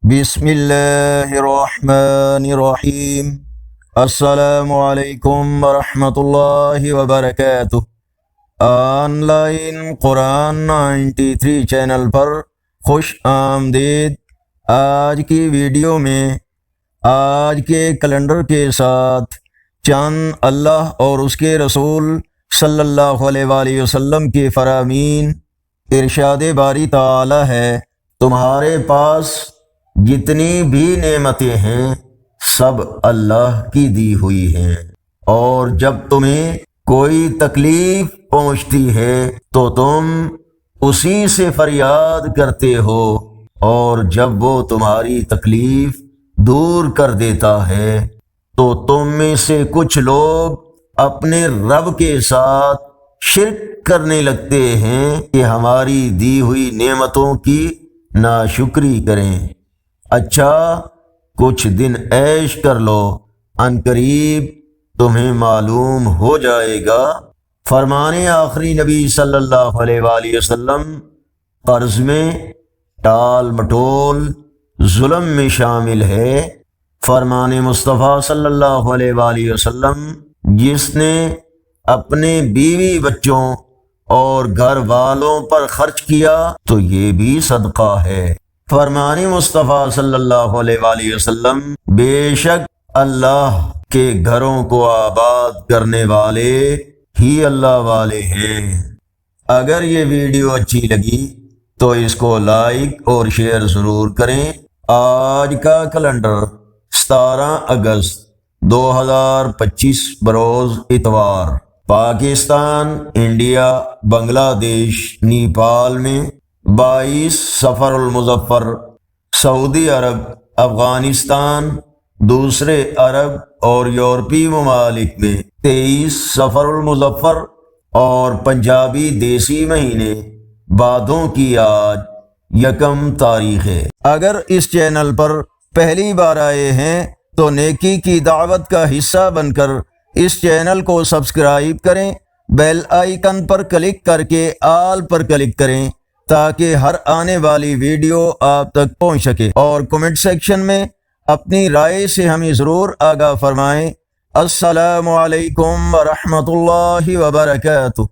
بسم اللہ الرحمن الرحیم۔ السلام علیکم ورحمۃ اللہ وبرکاتہ۔ آن لائن قرآن 93 چینل پر خوش آمدید۔ آج کی ویڈیو میں آج کے کیلنڈر کے ساتھ چند اللہ اور اس کے رسول صلی اللہ علیہ وآلہ وسلم کے فرامین۔ ارشاد باری تعالی ہے، تمہارے پاس جتنی بھی نعمتیں ہیں سب اللہ کی دی ہوئی ہیں، اور جب تمہیں کوئی تکلیف پہنچتی ہے تو تم اسی سے فریاد کرتے ہو، اور جب وہ تمہاری تکلیف دور کر دیتا ہے تو تم میں سے کچھ لوگ اپنے رب کے ساتھ شرک کرنے لگتے ہیں کہ ہماری دی ہوئی نعمتوں کی ناشکری کریں۔ اچھا کچھ دن عیش کر لو، عنقریب تمہیں معلوم ہو جائے گا۔ فرمان آخری نبی صلی اللہ علیہ وآلہ وسلم قرض میں ٹال مٹول ظلم میں شامل ہے۔ فرمان مصطفیٰ صلی اللہ علیہ وآلہ وسلم، جس نے اپنے بیوی بچوں اور گھر والوں پر خرچ کیا تو یہ بھی صدقہ ہے۔ فرمان مصطفیٰ صلی اللہ علیہ وآلہ وسلم، بے شک اللہ کے گھروں کو آباد کرنے والے ہی اللہ والے ہیں۔ اگر یہ ویڈیو اچھی لگی تو اس کو لائک اور شیئر ضرور کریں۔ آج کا کیلنڈر 17 اگست 2025 بروز اتوار، پاکستان، انڈیا، بنگلہ دیش، نیپال میں 22 صفر المظفر، سعودی عرب، افغانستان، دوسرے عرب اور یورپی ممالک میں 23 صفر المظفر، اور پنجابی دیسی مہینے بادوں کی آج 1 تاریخ ہے۔ اگر اس چینل پر پہلی بار آئے ہیں تو نیکی کی دعوت کا حصہ بن کر اس چینل کو سبسکرائب کریں، بیل آئیکن پر کلک کر کے آل پر کلک کریں تاکہ ہر آنے والی ویڈیو آپ تک پہنچ سکے، اور کمنٹ سیکشن میں اپنی رائے سے ہمیں ضرور آگاہ فرمائیں۔ السلام علیکم ورحمۃ اللہ وبرکاتہ۔